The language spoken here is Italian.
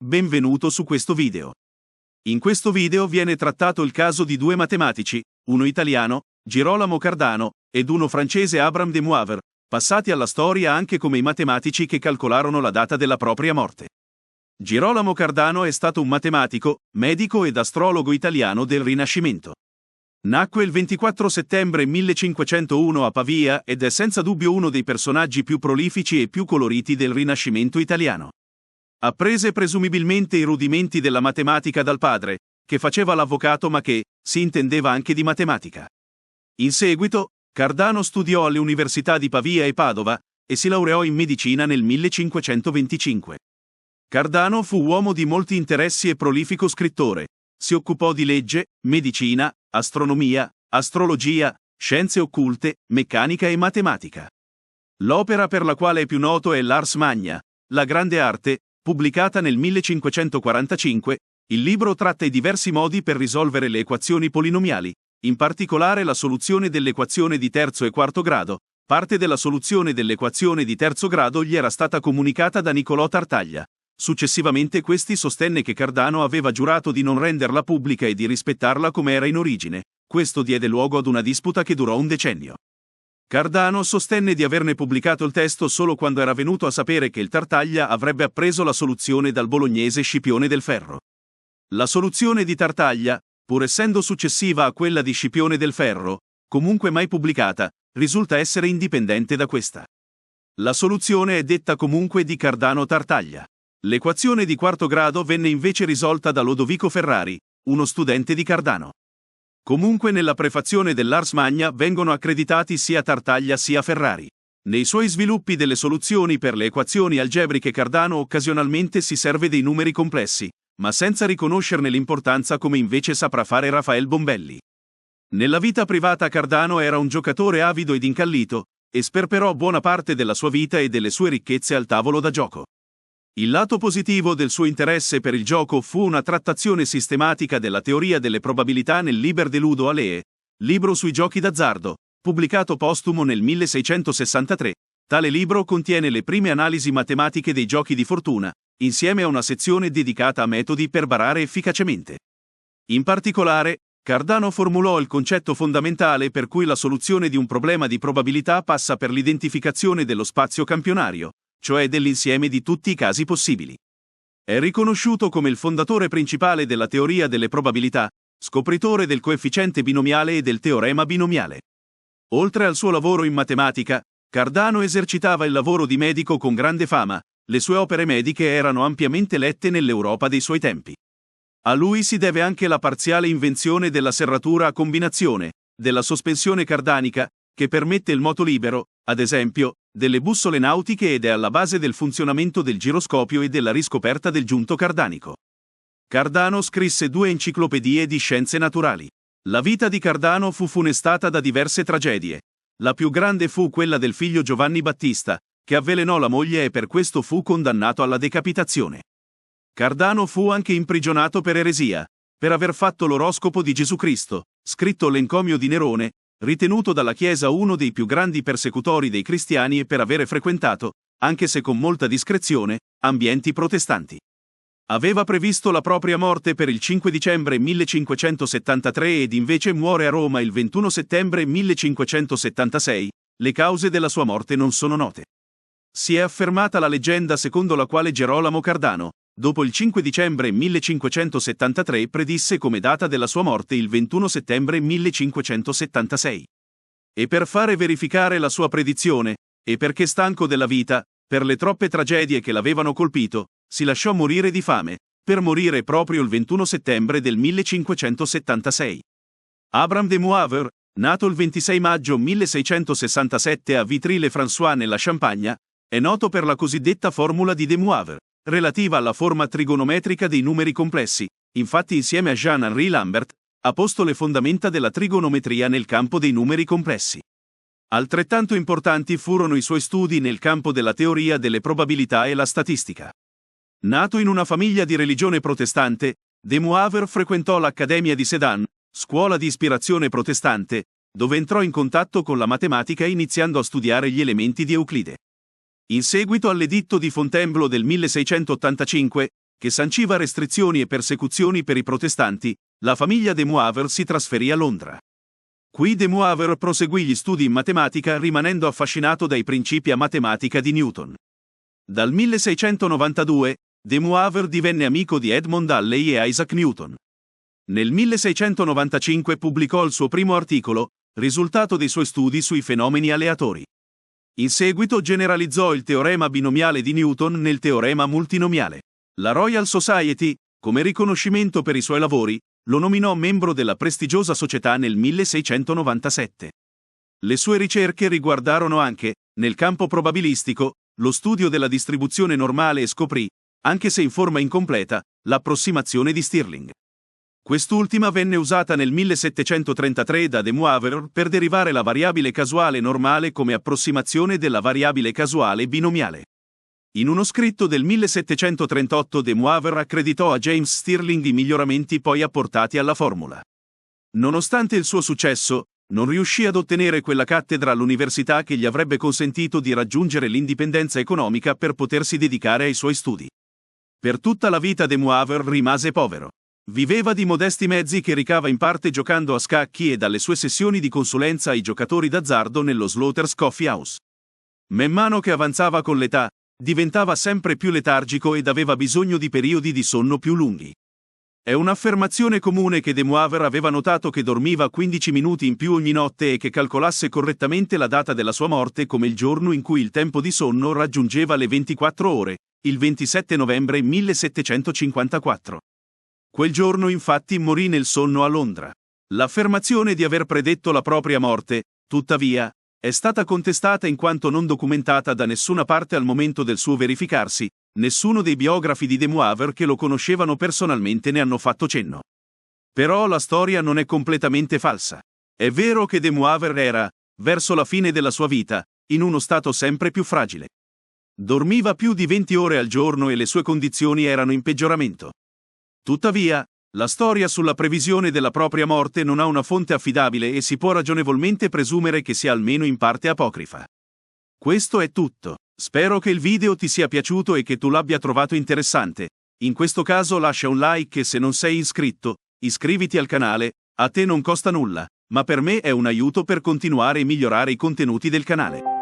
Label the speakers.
Speaker 1: benvenuto su questo video. In questo video viene trattato il caso di due matematici, uno italiano, Girolamo Cardano, ed uno francese Abraham de Moivre, passati alla storia anche come i matematici che calcolarono la data della propria morte. Girolamo Cardano è stato un matematico, medico ed astrologo italiano del Rinascimento. Nacque il 24 settembre 1501 a Pavia ed è senza dubbio uno dei personaggi più prolifici e più coloriti del Rinascimento italiano. Apprese presumibilmente i rudimenti della matematica dal padre, che faceva l'avvocato ma che si intendeva anche di matematica. In seguito, Cardano studiò alle università di Pavia e Padova e si laureò in medicina nel 1525. Cardano fu uomo di molti interessi e prolifico scrittore. Si occupò di legge, medicina, astronomia, astrologia, scienze occulte, meccanica e matematica. L'opera per la quale è più noto è l'Ars Magna, la grande arte, pubblicata nel 1545. Il libro tratta i diversi modi per risolvere le equazioni polinomiali, in particolare la soluzione dell'equazione di terzo e quarto grado. Parte della soluzione dell'equazione di terzo grado gli era stata comunicata da Niccolò Tartaglia. Successivamente questi sostenne che Cardano aveva giurato di non renderla pubblica e di rispettarla come era in origine. Questo diede luogo ad una disputa che durò un decennio. Cardano sostenne di averne pubblicato il testo solo quando era venuto a sapere che il Tartaglia avrebbe appreso la soluzione dal bolognese Scipione del Ferro. La soluzione di Tartaglia, pur essendo successiva a quella di Scipione del Ferro, comunque mai pubblicata, risulta essere indipendente da questa. La soluzione è detta comunque di Cardano Tartaglia. L'equazione di quarto grado venne invece risolta da Lodovico Ferrari, uno studente di Cardano. Comunque nella prefazione dell'Ars Magna vengono accreditati sia Tartaglia sia Ferrari. Nei suoi sviluppi delle soluzioni per le equazioni algebriche Cardano occasionalmente si serve dei numeri complessi, ma senza riconoscerne l'importanza come invece saprà fare Rafael Bombelli. Nella vita privata Cardano era un giocatore avido ed incallito, e sperperò buona parte della sua vita e delle sue ricchezze al tavolo da gioco. Il lato positivo del suo interesse per il gioco fu una trattazione sistematica della teoria delle probabilità nel Liber de Ludo Alee, libro sui giochi d'azzardo, pubblicato postumo nel 1663. Tale libro contiene le prime analisi matematiche dei giochi di fortuna, insieme a una sezione dedicata a metodi per barare efficacemente. In particolare, Cardano formulò il concetto fondamentale per cui la soluzione di un problema di probabilità passa per l'identificazione dello spazio campionario, cioè dell'insieme di tutti i casi possibili. È riconosciuto come il fondatore principale della teoria delle probabilità, scopritore del coefficiente binomiale e del teorema binomiale. Oltre al suo lavoro in matematica, Cardano esercitava il lavoro di medico con grande fama. Le sue opere mediche erano ampiamente lette nell'Europa dei suoi tempi. A lui si deve anche la parziale invenzione della serratura a combinazione, della sospensione cardanica, che permette il moto libero, ad esempio, delle bussole nautiche ed è alla base del funzionamento del giroscopio e della riscoperta del giunto cardanico. Cardano scrisse 2 enciclopedie di scienze naturali. La vita di Cardano fu funestata da diverse tragedie. La più grande fu quella del figlio Giovanni Battista, che avvelenò la moglie e per questo fu condannato alla decapitazione. Cardano fu anche imprigionato per eresia, per aver fatto l'oroscopo di Gesù Cristo, scritto l'encomio di Nerone, ritenuto dalla Chiesa uno dei più grandi persecutori dei cristiani e per avere frequentato, anche se con molta discrezione, ambienti protestanti. Aveva previsto la propria morte per il 5 dicembre 1573 ed invece muore a Roma il 21 settembre 1576. Le cause della sua morte non sono note. Si è affermata la leggenda secondo la quale Girolamo Cardano, dopo il 5 dicembre 1573, predisse come data della sua morte il 21 settembre 1576. E per fare verificare la sua predizione, e perché stanco della vita, per le troppe tragedie che l'avevano colpito, si lasciò morire di fame, per morire proprio il 21 settembre del 1576. Abraham de Moivre, nato il 26 maggio 1667 a Vitry-le-François nella Champagne, è noto per la cosiddetta formula di de Moivre, relativa alla forma trigonometrica dei numeri complessi. Infatti insieme a Jean-Henri Lambert, ha posto le fondamenta della trigonometria nel campo dei numeri complessi. Altrettanto importanti furono i suoi studi nel campo della teoria delle probabilità e la statistica. Nato in una famiglia di religione protestante, de Moivre frequentò l'Accademia di Sedan, scuola di ispirazione protestante, dove entrò in contatto con la matematica iniziando a studiare gli elementi di Euclide. In seguito all'editto di Fontainebleau del 1685, che sanciva restrizioni e persecuzioni per i protestanti, la famiglia de Moivre si trasferì a Londra. Qui de Moivre proseguì gli studi in matematica rimanendo affascinato dai principi a matematica di Newton. Dal 1692, de Moivre divenne amico di Edmond Halley e Isaac Newton. Nel 1695 pubblicò il suo primo articolo, risultato dei suoi studi sui fenomeni aleatori. In seguito generalizzò il teorema binomiale di Newton nel teorema multinomiale. La Royal Society, come riconoscimento per i suoi lavori, lo nominò membro della prestigiosa società nel 1697. Le sue ricerche riguardarono anche, nel campo probabilistico, lo studio della distribuzione normale e scoprì, anche se in forma incompleta, l'approssimazione di Stirling. Quest'ultima venne usata nel 1733 da de Moivre per derivare la variabile casuale normale come approssimazione della variabile casuale binomiale. In uno scritto del 1738 de Moivre accreditò a James Stirling i miglioramenti poi apportati alla formula. Nonostante il suo successo, non riuscì ad ottenere quella cattedra all'università che gli avrebbe consentito di raggiungere l'indipendenza economica per potersi dedicare ai suoi studi. Per tutta la vita de Moivre rimase povero. Viveva di modesti mezzi che ricava in parte giocando a scacchi e dalle sue sessioni di consulenza ai giocatori d'azzardo nello Slaughter's Coffee House. Man mano che avanzava con l'età, diventava sempre più letargico ed aveva bisogno di periodi di sonno più lunghi. È un'affermazione comune che de Moivre aveva notato che dormiva 15 minuti in più ogni notte e che calcolasse correttamente la data della sua morte come il giorno in cui il tempo di sonno raggiungeva le 24 ore, il 27 novembre 1754. Quel giorno infatti morì nel sonno a Londra. L'affermazione di aver predetto la propria morte, tuttavia, è stata contestata in quanto non documentata da nessuna parte al momento del suo verificarsi, nessuno dei biografi di de Moivre che lo conoscevano personalmente ne hanno fatto cenno. Però la storia non è completamente falsa. È vero che de Moivre era, verso la fine della sua vita, in uno stato sempre più fragile. Dormiva più di 20 ore al giorno e le sue condizioni erano in peggioramento. Tuttavia, la storia sulla previsione della propria morte non ha una fonte affidabile e si può ragionevolmente presumere che sia almeno in parte apocrifa. Questo è tutto. Spero che il video ti sia piaciuto e che tu l'abbia trovato interessante. In questo caso lascia un like e se non sei iscritto, iscriviti al canale, a te non costa nulla, ma per me è un aiuto per continuare e migliorare i contenuti del canale.